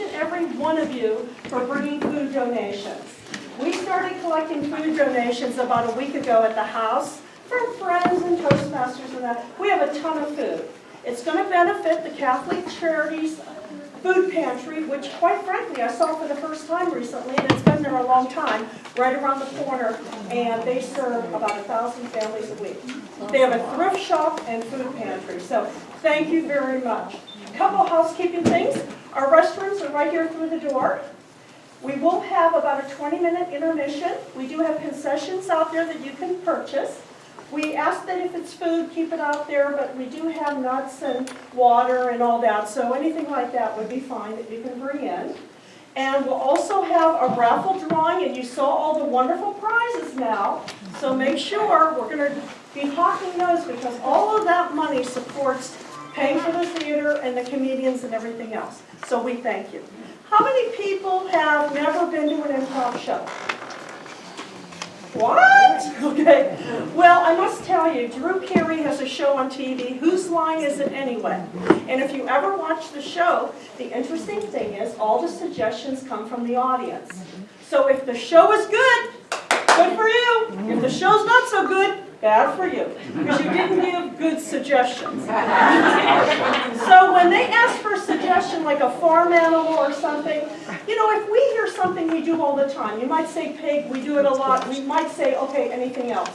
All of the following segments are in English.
and every one of you for bringing food donations. We started collecting food donations about a week ago at the house from friends and Toastmasters and that. We have a ton of food. It's going to benefit the Catholic Charities food pantry, which quite frankly I saw for the first time recently, and it's been there a long time, right around the corner, and they serve about 1,000 families a week. They have a thrift shop and food pantry, so thank you very much. A couple housekeeping things. Our restrooms are right here through the door. We will have about a 20-minute intermission. We do have concessions out there that you can purchase. We ask that if it's food, keep it out there, but we do have nuts and water and all that, so anything like that would be fine that you can bring in. And we'll also have a raffle drawing, and you saw all the wonderful prizes now, so make sure we're going to be hawking those because all of that money supports paying for the theater and the comedians and everything else. So we thank you. How many people have never been to an improv show? What? Okay. Well, I must tell you, Drew Carey has a show on TV, Whose Line Is It Anyway? And if you ever watch the show, the interesting thing is all the suggestions come from the audience. So if the show is good, good for you. If the show's not so good, bad for you, because you didn't give good suggestions. So when they ask for a suggestion like a farm animal or something, you know, if we hear something we do all the time, you might say pig, we do it a lot, we might say, okay, anything else.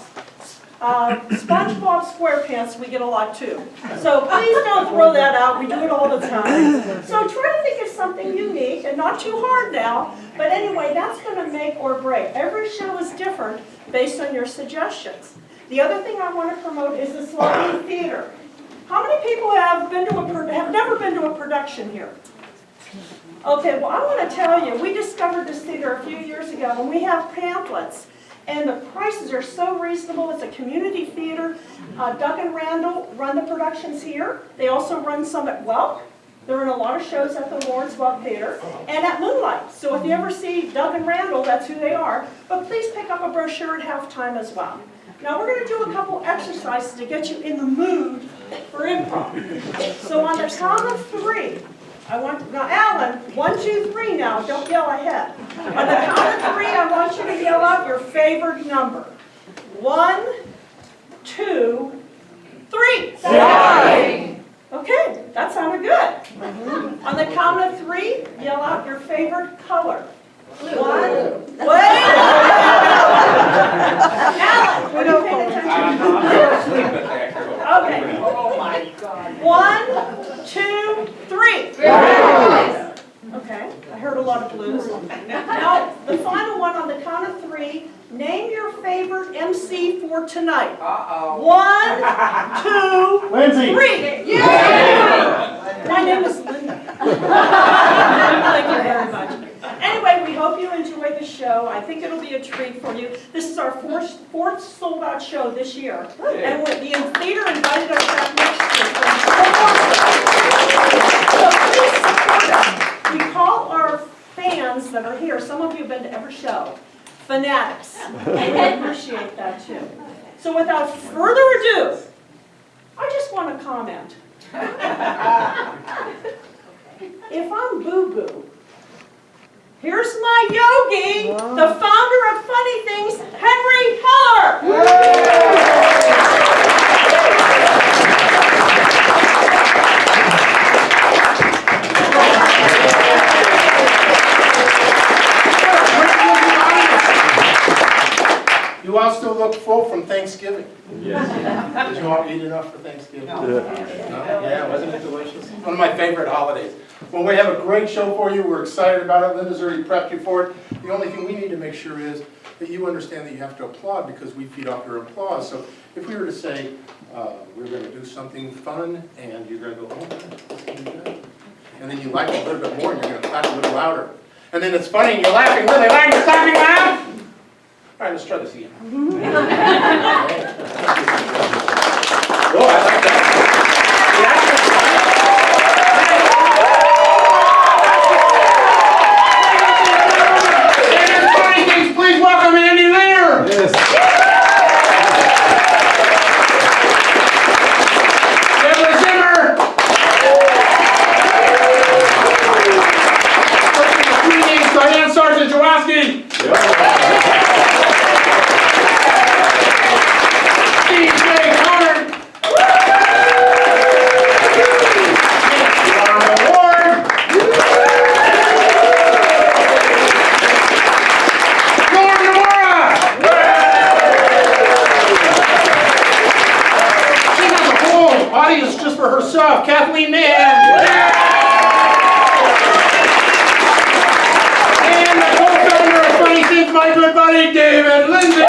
SpongeBob SquarePants, we get a lot too. So please don't throw that out, we do it all the time. So try to think of something unique, and not too hard now, but anyway, that's going to make or break. Every show is different based on your suggestions. The other thing I want to promote is the Slogan Theater. How many people have never been to a production here? Okay, well I want to tell you, we discovered this theater a few years ago, and we have pamphlets, and the prices are so reasonable. It's a community theater. Doug and Randall run the productions here. They also run some at Welk. They're in a lot of shows at the Lawrence Welk Theater and at Moonlight. So if you ever see Doug and Randall, that's who they are. But please pick up a brochure at halftime as well. Now we're going to do a couple exercises to get you in the mood for improv. So on the count of 3, now Alan, 1, 2, 3 now, don't yell ahead. On the count of 3, I want you to yell out your favorite number. 1, 2, 3. 9. Okay, that sounded good. On the count of 3, yell out your favorite color. 1. Wait! Alan, what are you paying attention to? Okay. Oh my God. 1, 2, 3. Okay, I heard a lot of blues. Now, the final one on the count of 3, name your favorite MC for tonight. 1, 2, Lindsay. 3. Yay! My name is Linda. Thank you very much. Anyway, we hope you enjoyed the show. I think it'll be a treat for you. This is our fourth sold-out show this year. And the theater invited us back next year. So please support us. We call our fans that are here, some of you have been to every show, fanatics. And we appreciate that too. So without further ado, I just want to comment. If I'm boo-boo, here's my yogi, the founder of Funny Things, Henry Heller. You all still look full from Thanksgiving. Yes. Did you all eat enough for Thanksgiving? No. Yeah, wasn't it delicious? One of my favorite holidays. Well, we have a great show for you. We're excited about it. Linda's already prepped you for it. The only thing we need to make sure is that you understand that you have to applaud because we feed off your applause. So if we were to say, we're going to do something fun, and you're going to go, oh, that's going to be good. And then you like it a little bit more, and you're going to clap a little louder. And then it's funny, and you're laughing really loud, and you're clapping loud. All right, let's try this again. Oh, I like that. Please welcome Andy Lear. Yes. Deborah Zimmer. everybody, David Lindsay.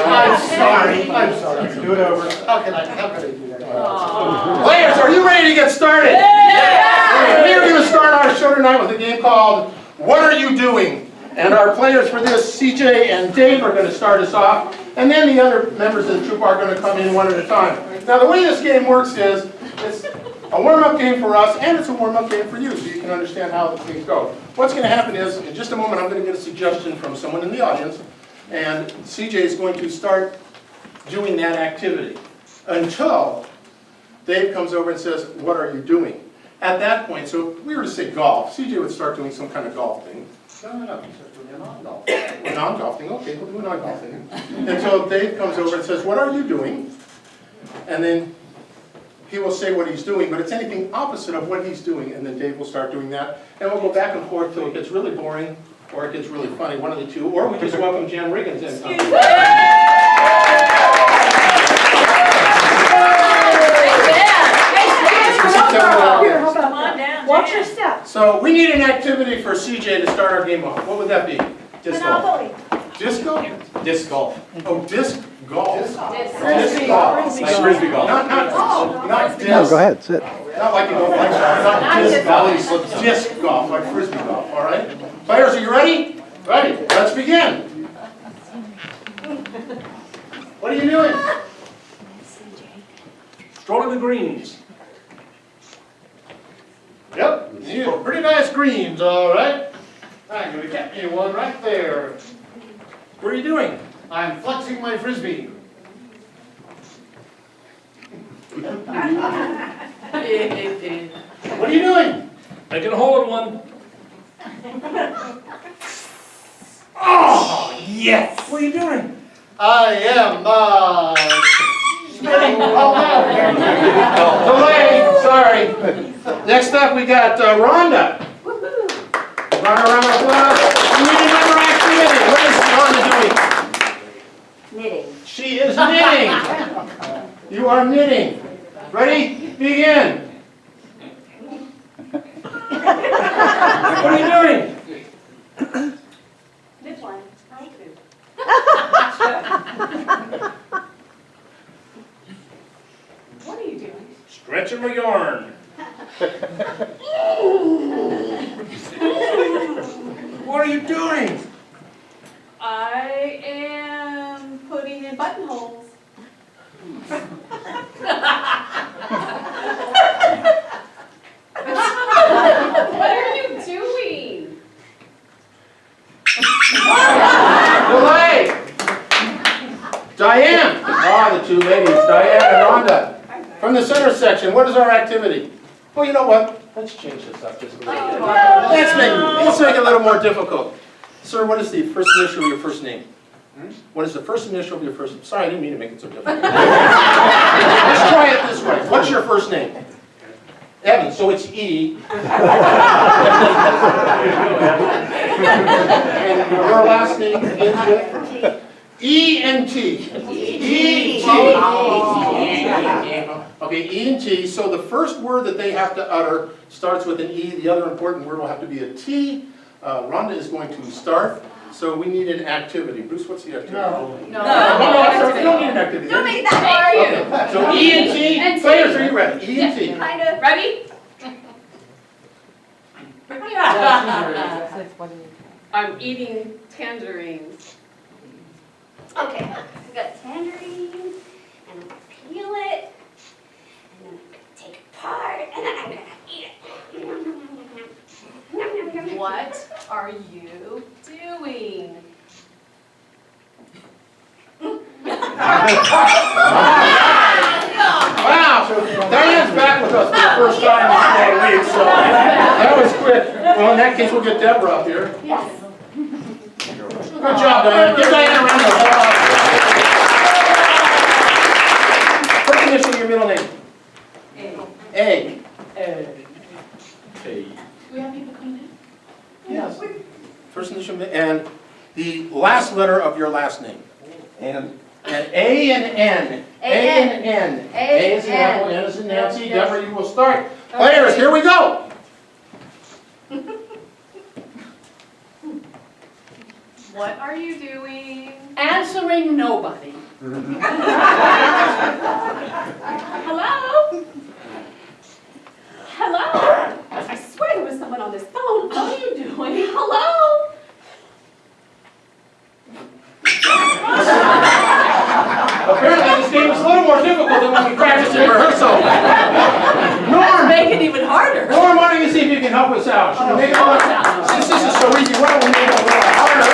I'm sorry. Do it over. How can I do that? Players, are you ready to get started? Yeah! We are going to start our show tonight with a game called What Are You Doing? And our players for this, CJ and Dave, are going to start us off. And then the other members of the troupe are going to come in one at a time. Now the way this game works is, it's a warm-up game for us, and it's a warm-up game for you, so you can understand how the things go. What's going to happen is, in just a moment, I'm going to get a suggestion from someone in the audience, and CJ is going to start doing that activity until Dave comes over and says, what are you doing? At that point, so if we were to say golf, CJ would start doing some kind of golf thing. No, he's doing a non-golf thing. A non-golf thing, okay, we'll do a non-golf thing. Until Dave comes over and says, what are you doing? And then he will say what he's doing, but it's anything opposite of what he's doing, and then Dave will start doing that. And we'll go back and forth till it gets really boring, or it gets really funny, one of the two, or we just welcome Jan Riggins in. Watch your step. So we need an activity for CJ to start our game off. What would that be? Disc golf. Monopoly. Disco? Disc golf. Oh, disc golf. Disc golf. Disc golf. Like frisbee golf. Not disc. No, go ahead, sit. Not like you go like not disc golf. Disc golf, like frisbee golf, all right? Players, are you ready? Ready. Let's begin. What are you doing? Strolling the greens. Yep, these are pretty nice greens, all right. I'm going to get me one right there. What are you doing? I'm flexing my frisbee. What are you doing? I can hold one. Oh, yes! What are you doing? I am, spinning. Delay, sorry. Next up, we got Rhonda. Rhonda, round of applause. We need another activity. What is Rhonda doing? Knitting. She is knitting. You are knitting. Ready? Begin. What are you doing? This one. What are you doing? Stretching my yarn. What are you doing? I am putting in buttonholes. What are you doing? Delay. Diane. Ah, the two ladies, Diane and Rhonda. From the center section, what is our activity? Well, you know what? Let's change this up just a little bit. Let's make it a little more difficult. Sir, what is the first initial of your first name? What is the first initial of your first name? Sorry, I didn't mean to make it so difficult. Let's try it this way. What's your first name? Evan, so it's E. And your last name begins with? E and T. E, T. Okay, E and T. So the first word that they have to utter starts with an E. The other important word will have to be a T. Rhonda is going to start. So we need an activity. Bruce, what's the activity? No. No, you don't need an activity. Don't make that hard. Okay, so E and T. And T. Players, are you ready? E and T. Kind of. Ready? I'm eating tangerines. Okay. I got tangerine, and I'm gonna peel it, and then I'm gonna take it apart, and then I'm gonna eat it. What are you doing? Wow, so Diane's back with us for the first time in 4 weeks, so that was quick. Well, in that case, we'll get Deborah up here. Yes. Good job, Diane. Give Diane a round of applause. First initial of your middle name. A. Do we have people coming in? Yes. First initial, and the last letter of your last name. And And A and N. A and N. A is in apple, N is in Nancy. Yes. Deborah, you will start. Players, here we go. What are you doing? Answering nobody. Hello? Hello? I swear there was someone on this phone. What are you doing? Hello? Apparently this game is a little more difficult than when we practiced in rehearsal. Norm, Make it even harder. Norm, why don't you see if you can help us out? Should we make it a little, since this is so easy, why don't we make it a little harder?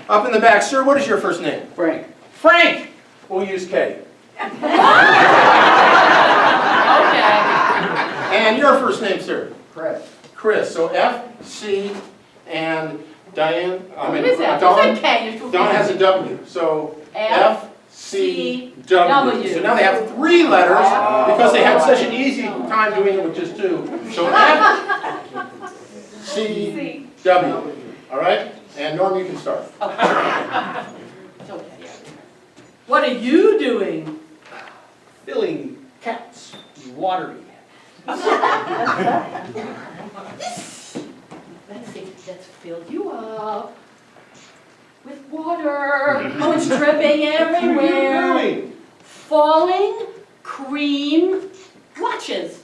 Up in the back, sir, what is your first name? Frank. Frank. We'll use K. Okay. And your first name, sir? Chris. Chris. So F, C, and Diane, What is that? Dawn. It's okay. Dawn has a W. So F, F, C, C, W. W. So now they have 3 letters because they had such an easy time doing it with just 2. So F, C, W. All right? And Norm, you can start. What are you doing? Filling cats watery. Let's see, let's fill you up with water. Oh, it's dripping everywhere. Doing? Falling cream watches.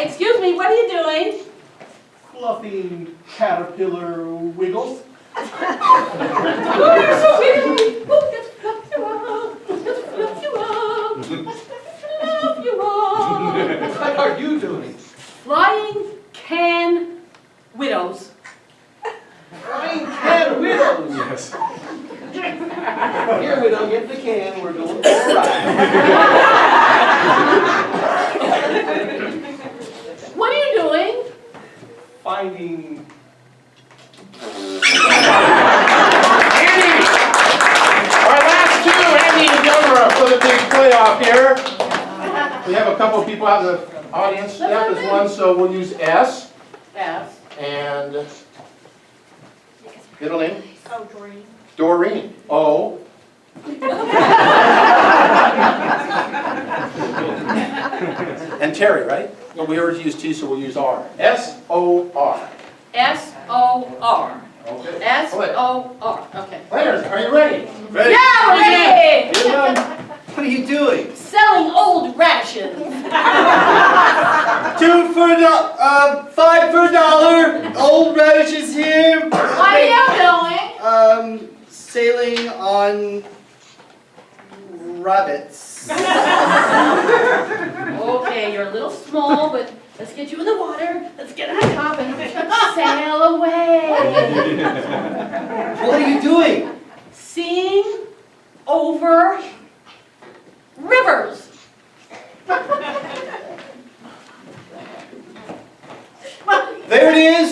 Excuse me, what are you doing? Fluffing caterpillar wiggles. Oh, you're so pretty. Oh, let's fluff you up. Let's fluff you up. Let's fluff you up. What are you doing? Flying can widows. Flying cat widows. Yes. Here we don't get the can, we're going for a ride. What are you doing? Finding Andy! Our last 2, Andy and Deborah, for the big playoff here. We have a couple of people out in the audience. Steph is one, so we'll use S. F. And middle name? Oh, Doreen. Doreen. O. And Terry, right? Well, we already used T, so we'll use R. S-O-R. S-O-R. Okay. S-O-R. Okay. Players, are you ready? Ready? Yeah, we're ready! What are you doing? Selling old radishes. 2 for $5 for $1. Old radishes here. What are you doing? Sailing on rabbits. Okay, you're a little small, but let's get you in the water. Let's get on top and sail away. What are you doing? Seeing over rivers. There it is.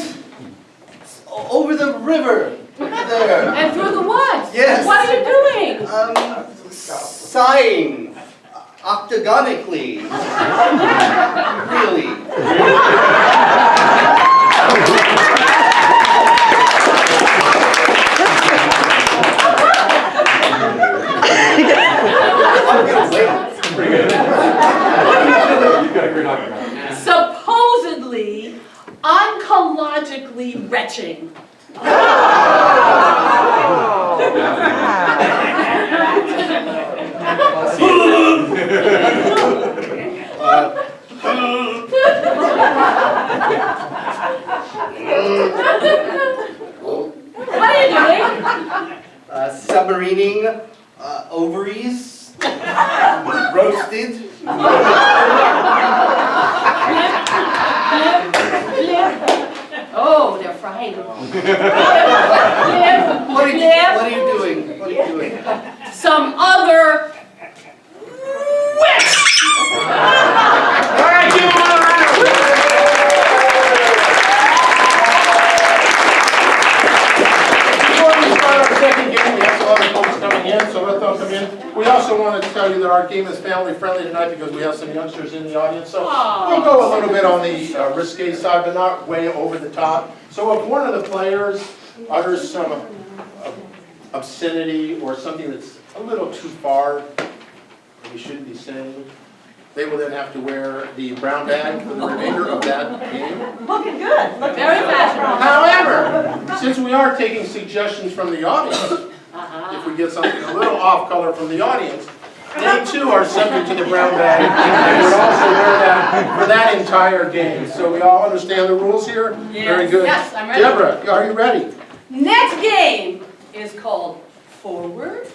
It's over the river. There. And through the woods. Yes. What are you doing? Sighing. Octagonically. Really. Supposedly, oncologically retching. What are you doing? Submarining ovaries. Roasted. Oh, they're frying. What are you doing? What are you doing? Some other witch. All right, give them all a round of applause. Before we start our second game, we have some other folks in, so let them come in. We also want to tell you that our game is family friendly tonight because we have some youngsters in the audience. So we'll go a little bit on the risque side, but not way over the top. So if one of the players utters some obscenity or something that's a little too far, that we shouldn't be saying, they will then have to wear the brown bag for the remainder of that game. Looking good. Very fashionable. However, since we are taking suggestions from the audience, if we get something a little off color from the audience, they too are subject to the brown bag and would also wear that for that entire game. So we all understand the rules here? Very good. Yes, I'm ready. Deborah, are you ready? Next game is called Forward,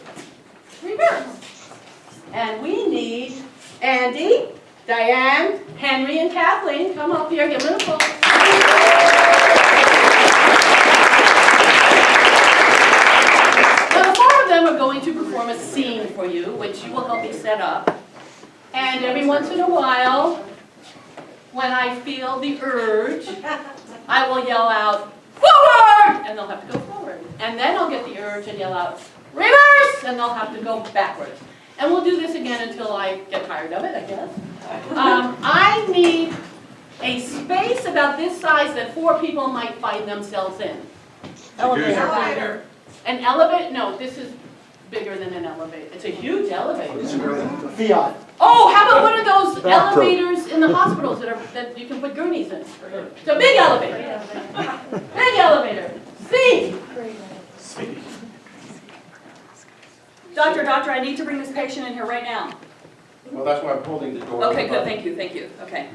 Reverse. And we need Andy, Diane, Henry, and Kathleen. Come up here, give them a applause. Now the four of them are going to perform a scene for you, which you will help me set up. And every once in a while, when I feel the urge, I will yell out, forward! And they'll have to go forward. And then I'll get the urge and yell out, reverse! And they'll have to go backwards. And we'll do this again until I get tired of it, I guess. I need a space about this size that four people might find themselves in. Elevator. An elevator? No, this is bigger than an elevator. It's a huge elevator. Fiat. Oh, how about one of those elevators in the hospitals that you can put gurneys in? It's a big elevator. Big elevator. C. Doctor, I need to bring this patient in here right now. Well, that's why I'm holding the door. Okay, good, thank you, okay.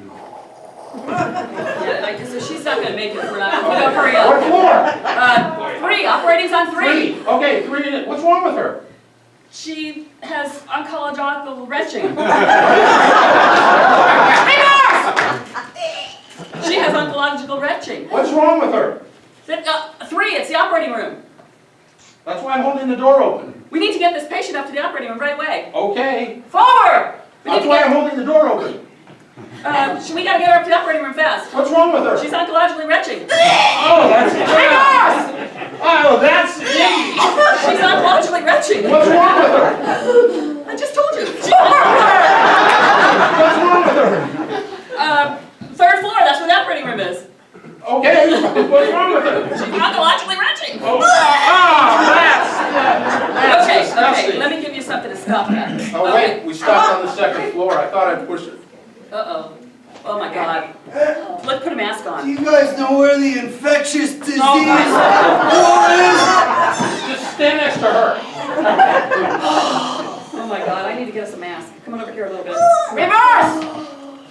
Yeah, so she's not gonna make it, we're not, hurry What up. floor? 3, operating's on 3. Okay, 3. What's wrong with her? She has oncological retching. She has oncological retching. What's wrong with her? 3, it's the operating room. That's why I'm holding the door open. We need to get this patient up to the operating room right away. Okay. Forward! We need That's to why I'm get, holding the door open. we gotta get her up to the operating room fast. What's wrong with her? She's oncologically retching. Oh, that's Reverse! Oh, that's it. She's oncologically retching. What's wrong with her? I just told you. What's wrong with her? 3rd floor, that's where the operating room is. Okay, what's wrong with her? She's oncologically retching. Oh, that's Okay, disgusting. let me give you something to stop that. Oh, wait, we stopped on the 2nd floor. I thought I'd push it. Uh-oh. Oh my God. Let's put a mask Do on. you guys know where the infectious disease No. floor is? Just stand next to her. Oh my God, I need to get us a mask. Come on over here a little bit. Reverse!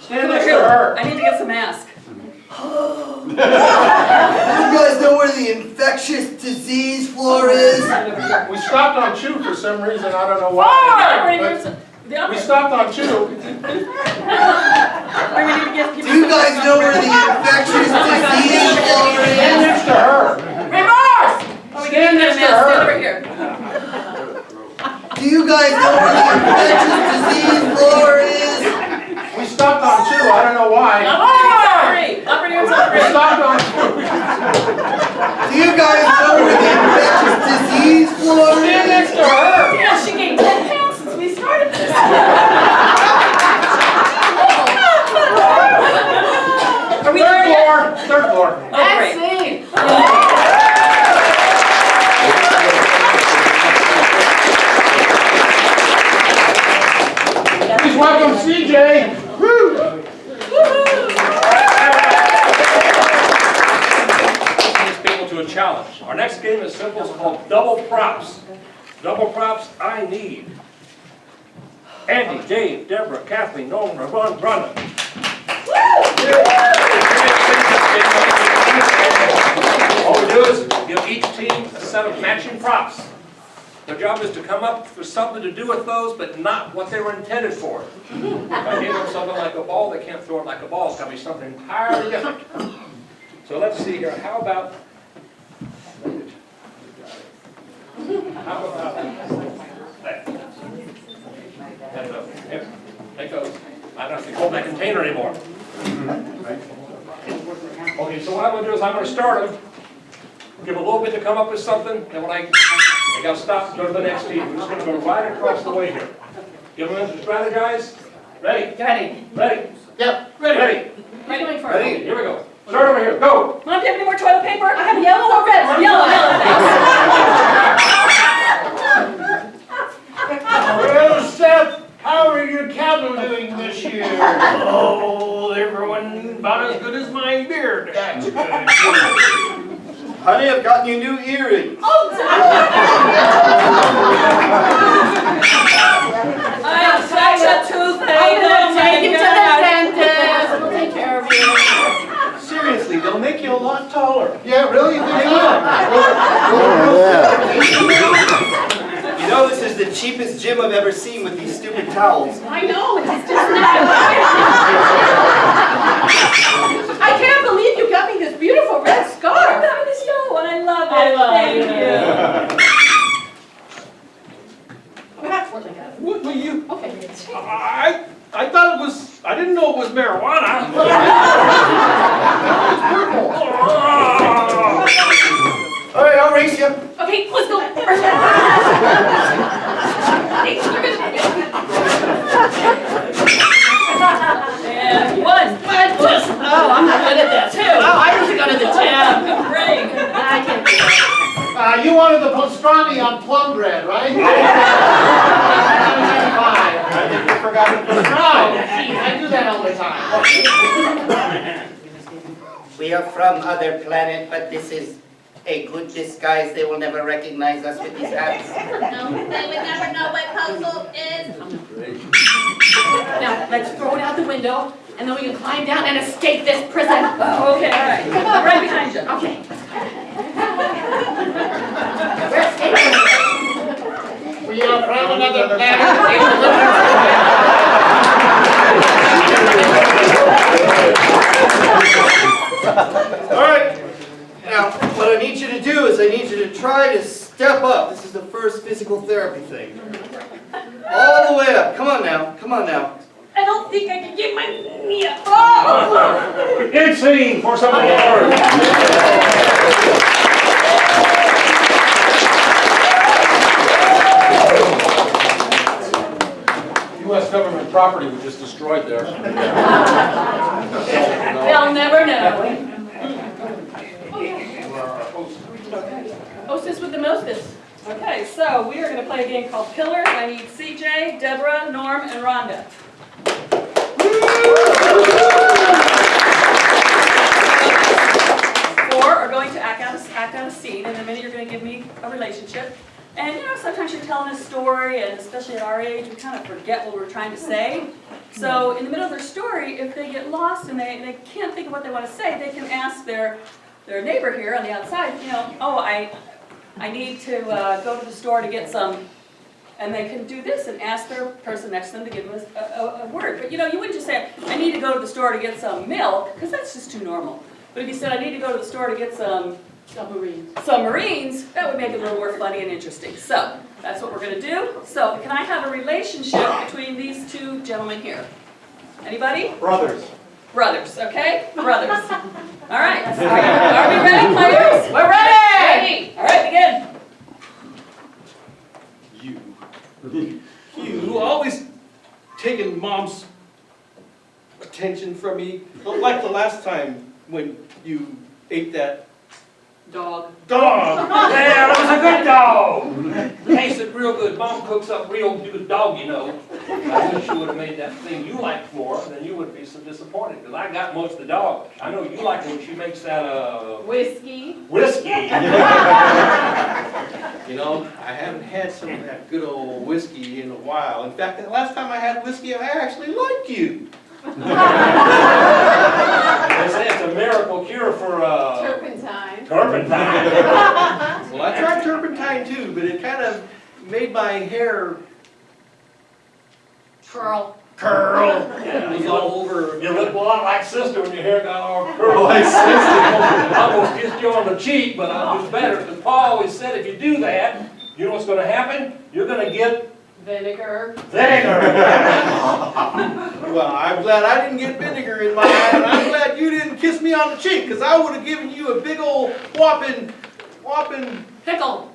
Stand Come next over to here. her. I need to get us a mask. Do you guys know where the infectious disease floor is? We stopped on 2 for some reason. I don't know The why. operating But room's... The we operating stopped on 2. Do you guys know where the infectious disease floor Stand is? next to her. Reverse! Oh, we Stand can get next a to mask. Stand her. over here. Do you guys know where the infectious disease floor is? We stopped on 2. I don't know why. Operating room's on 3. We stopped on 2. Do you guys know where the infectious disease floor Stand is? next to her. Yeah, she gained 10 pounds since we started this. Are we there yet? 3rd floor. Oh, great. Scene. Please welcome CJ. Woo! These people to a challenge. Our next game is simple. It's called double props. Double props I need. Andy, Dave, Deborah, Kathleen, Nolan, Ron, Brenda. All we do is give each team a set of matching props. Their job is to come up with something to do with those, but not what they were intended for. If I give them something like a ball, they can't throw it like a ball. It's got to be something entirely different. So let's see here. How about that? Here, take those. I don't have to hold that container anymore. Okay, so what I'm going to do is I'm going to start them. give a little bit to come up with something, then when I gotta stop and go to the next team. We're just gonna go right across the way here. Give them to strategize. Ready? Ready. Ready? Yep. Ready? Who's going first? Ready? Here we go. Start over here. Go! Mom, do you have any more toilet paper? I have yellow or red? Yellow, Well, Seth, how are your cattle doing this year? Oh, they're growing about as good as my beard. That's good. Honey, I've gotten you new earrings. I have such a toothache. I'm gonna take him to the dentist. We'll take care of you. Seriously, they'll make you a lot taller. Yeah, really? You think You know, this is the cheapest gym I've ever seen with these stupid towels. I know, it's just not. I can't believe you got me this beautiful red scarf. You got me this yellow one. I love it. I love Thank it. you. What were you? Okay. I thought it was, I didn't know it was marijuana. All right, I'll race you. Okay, let's go. And one. Oh, I'm not good at that too. Oh, I need to go to the gym. Ring. I can't do that. You wanted the pastrami on plum bread, right? I think you forgot the pastrami. I do that all the time. We are from other planet, but this is a good disguise. They will never recognize us with these hats. No, they would never know what puzzle is. Now, let's throw it out the window, and then we can climb down and escape this prison. Okay, all right. Come on. Right behind you. Okay. We're escaping. We are from another planet. All right. Now, what I need you to do is I need you to try to step up. This is the first physical therapy thing. All the way up. Come on now. Come on now. I don't think I can get my knee up. Oh! Good scene for some awards. U.S. government property was just destroyed there. They'll never know. Hostess with the mostest. Okay, so we are going to play a game called Pillars. I need CJ, Deborah, Norm, and Rhonda. Four are going to act out a scene, and in a minute you're going to give me a relationship. And you know, sometimes you're telling a story, and especially at our age, we kind of forget what we're trying to say. So in the middle of their story, if they get lost and they can't think of what they want to say, they can ask their neighbor here on the outside, you know, oh, I need to go to the store to get some, and they can do this and ask their person next to them to give them a word. But you know, you wouldn't just say, I need to go to the store to get some milk, because that's just too normal. But if you said, I need to go to the store to get some submarines, that would make it a little more funny and interesting. So that's what we're going to do. So can I have a relationship between these two gentlemen here? Anybody? Brothers. Brothers, okay? Brothers. All right. Are we ready, players? We're ready! All right, begin. You always taking Mom's attention from me, like the last time when you ate that Dog. dog. Yeah, that was a good dog. Tasted real good. Mom cooks up real good dog, you know. I wish you would have made that thing you liked more, then you wouldn't be so disappointed, because I got most of the dog. I know you like when she makes that, Whiskey. whiskey. You know, I haven't had some of that good old whiskey in a while. In fact, the last time I had whiskey, I actually liked you. They say it's a miracle cure for, Turpentine. turpentine. Well, I tried turpentine too, but it kind of made my hair Curl. curl. Yeah, It was all over. You look a lot like sister when your hair got all curly. Like sister. I almost kissed you on the cheek, but I'll do better, because Pa always said if you do that, you know what's going to happen? You're going to get Vinegar. vinegar. Well, I'm glad I didn't get vinegar in my eye, and I'm glad you didn't kiss me on the cheek, because I would have given you a big old whopping whopping Pickle.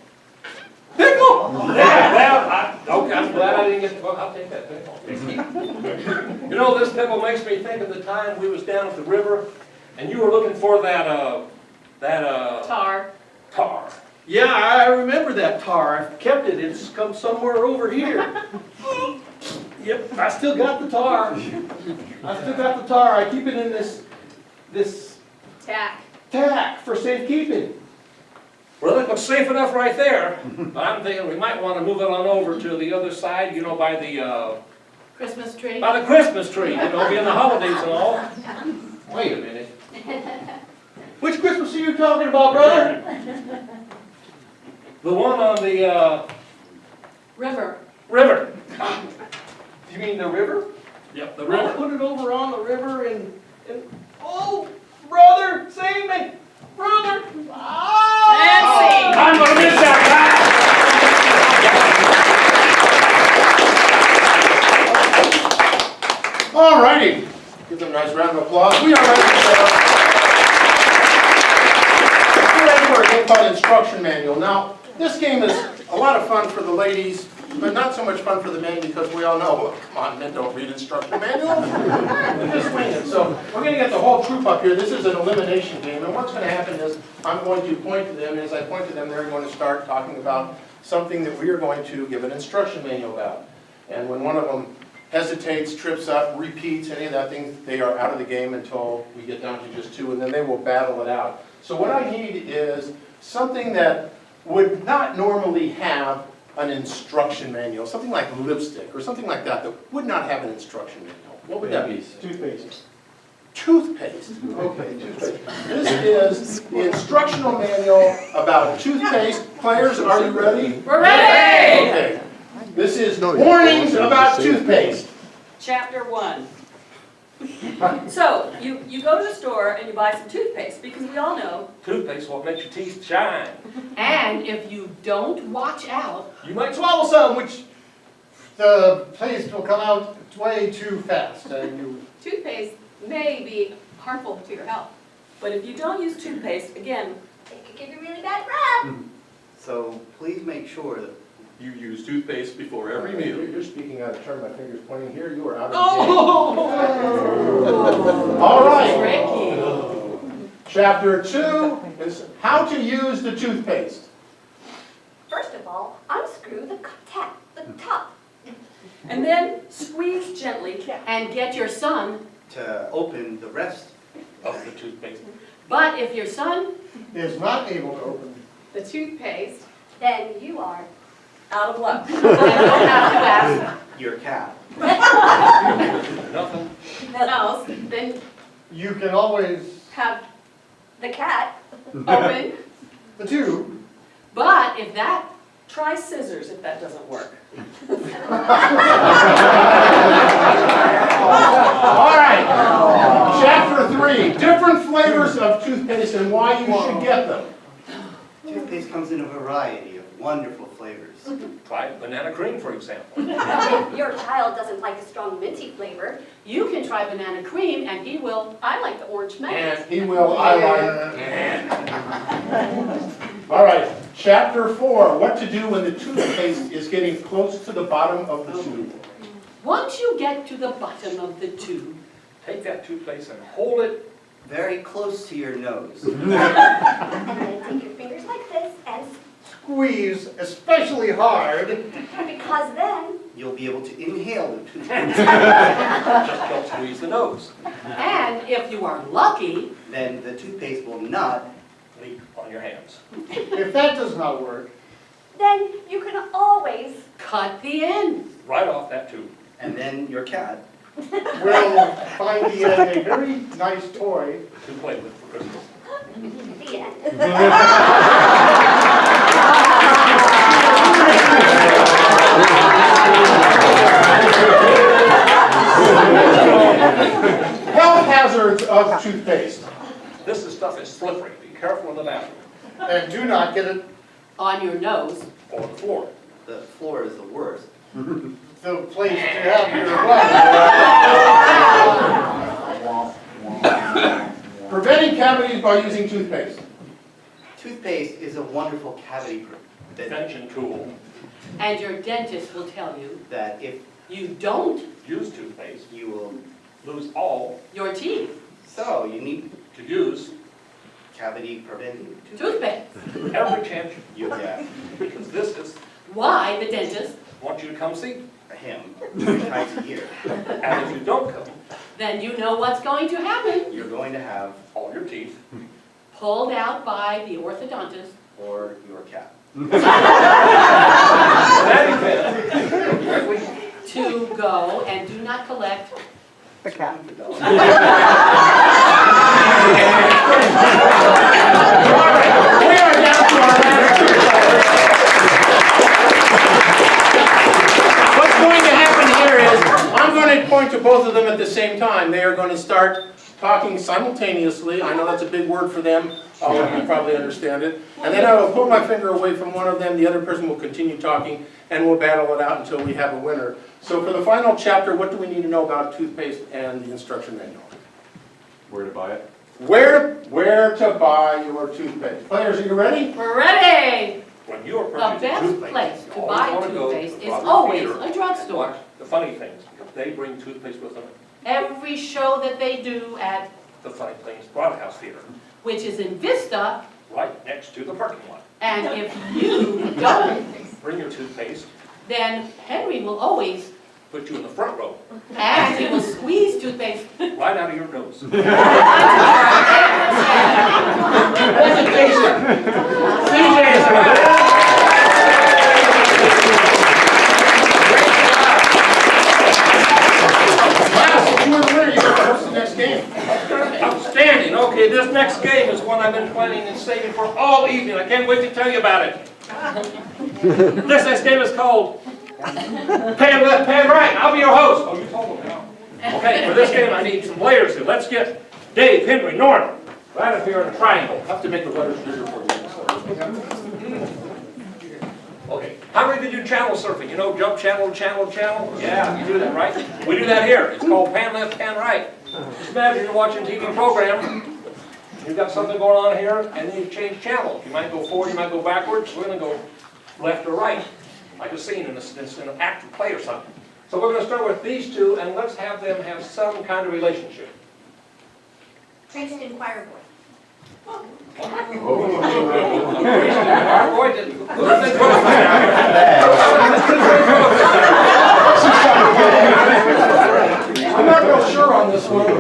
pickle. Yeah, well, okay, I'm glad I didn't get, well, I'll take that pickle. You know, this pickle makes me think of the time we was down at the river, and you were looking for that Tar. tar. Yeah, I remember that tar. I've kept it. It's come somewhere over here. Yep, I still got the tar. I still got the tar. I keep it in this Tack. tack for safekeeping. Well, it looks safe enough right there, but I'm thinking we might want to move it on over to the other side, you know, by the Christmas tree. Christmas tree, you know, being the holidays and all. Wait a minute. Which Christmas are you talking about, brother? The one on the River. river. You mean the river? Yep, the I'll river. put it over on the river and oh, brother, save me, brother. Nancy. I'm gonna miss that All righty. Give them a nice round of applause. We are ready for a game called Instruction Manual. Now, this game is a lot of fun for the ladies, but not so much fun for the men because we all know, well, come on, men don't read instruction manuals. We just wing it. So we're going to get the whole troop up here. This is an elimination game, and what's going to happen is I'm going to point to them, and as I point to them, they're going to start talking about something that we are going to give an instruction manual about. And when one of them hesitates, trips up, repeats, any of that thing, they are out of the game until we get down to just two, and then they will battle it out. So what I need is something that would not normally have an instruction manual, something like lipstick or something like that would not have an instruction manual. What would that be? Toothpaste. Toothpaste. Okay, toothpaste. This is the instructional manual about toothpaste. Players, are you ready? We're ready. Okay. This is warnings about toothpaste. Chapter 1. So, you go to the store and you buy some toothpaste, because we all know, toothpaste won't make your teeth shine. And if you don't watch out, You might swallow some, which The paste will come out way too fast, and you toothpaste may be harmful to your health. but if you don't use toothpaste, again, It could give you really bad breath. So please make sure that You use toothpaste before every meal. You're speaking out of turn. My finger's pointing here. You are out of Oh! the game. All right. tricky. Chapter 2 is how to use the toothpaste. First of all, unscrew the top. And then squeeze gently. And get your son, to open the rest. of the toothpaste. but if your son, is not able to open. the toothpaste, Then you are. Out of luck. and don't have to ask Your cat. Nothing. else, then You can always have The cat. open. the tube. But if that, Try scissors if that doesn't work. All right. Chapter 3, different flavors of toothpaste and why you should get them. Toothpaste comes in a variety of wonderful flavors. Try banana cream, for example. If your child doesn't like a strong minty flavor, you can try banana cream and he will, I like the orange mango. And He will, I like. All right, chapter 4, what to do when the toothpaste is getting close to the bottom of the tube. Once you get to the bottom of the tube, take that toothpaste and hold it. Very close to your nose. and then take your fingers like this, and Squeeze especially hard. because then You'll be able to inhale the toothpaste. Just don't squeeze the nose. and if you are lucky, Then the toothpaste will not. Leak on your hands. If that does not work, then you can always cut the end. Right off that tube. And then your cat. we'll find the end a very nice toy. To play with for Christmas. the end. Health hazards of toothpaste. This stuff is slippery. Be careful in the bathroom. And do not get it On your nose. Or the floor. The floor is the worst. the place to have your blood. Preventing cavities by using toothpaste. Toothpaste is a wonderful cavity Prevention tool. And your dentist will tell you that if you don't Use toothpaste. you will, Lose all your teeth, so you need to use cavity preventing toothpaste. every chance you get because this is Why the dentist? want you to come see. him 3 times a year. And if you don't come, Then you know what's going to happen. You're going to have, all your teeth. Pulled out by the orthodontist. or your cat. That event, To go and do not collect. We are down to our last two. What's going to happen here is, I'm going to point to both of them at the same time. They are going to start talking simultaneously. I know that's a big word for them. All of you probably understand it. And then I will pull my finger away from one of them. The other person will continue talking, and we'll battle it out until we have a winner. So for the final chapter, what do we need to know about toothpaste and the instruction manual? Where to buy it? Where to buy your toothpaste. Players, are you ready? We're ready! when you are The purchasing best toothpaste, place you to always buy wanna go to toothpaste is Robert always Peter a and drugstore. watch the funny things, because they bring toothpaste with them. Every show that they do at, The Funny Things Broadhouse Theater, which is in Vista, right next to the parking lot. and if you don't, Bring your toothpaste, then Henry will always, put you in the front row, and he will squeeze toothpaste. right out of your nose. Last, you were the winner. You get to host the next game. Outstanding. Okay, this next game is one I've been planning and saving for all evening. I can't wait to tell you about it. This next game is called Pan Left, Pan Right. I'll be your host. Oh, you told them now. Okay, for this game I need some players here. Let's get Dave, Henry, Norm, right up here in a triangle. I have to make the letters bigger for you. Okay. How many of you do channel surfing? You know, jump channel, channel, channel? Yeah, you do that, right? We do that here. It's called Pan Left, Pan Right. Just imagine you're watching a TV program. You've got something going on here, and then you change channels. You might go forward, you might go backwards. We're going to go left or right, like a scene in an active play or something. So we're going to start with these two, and let's have them have some kind of relationship. Princeton choir boy. Our boy did. I'm not real sure on this one. The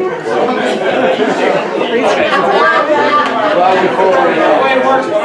way it works, when I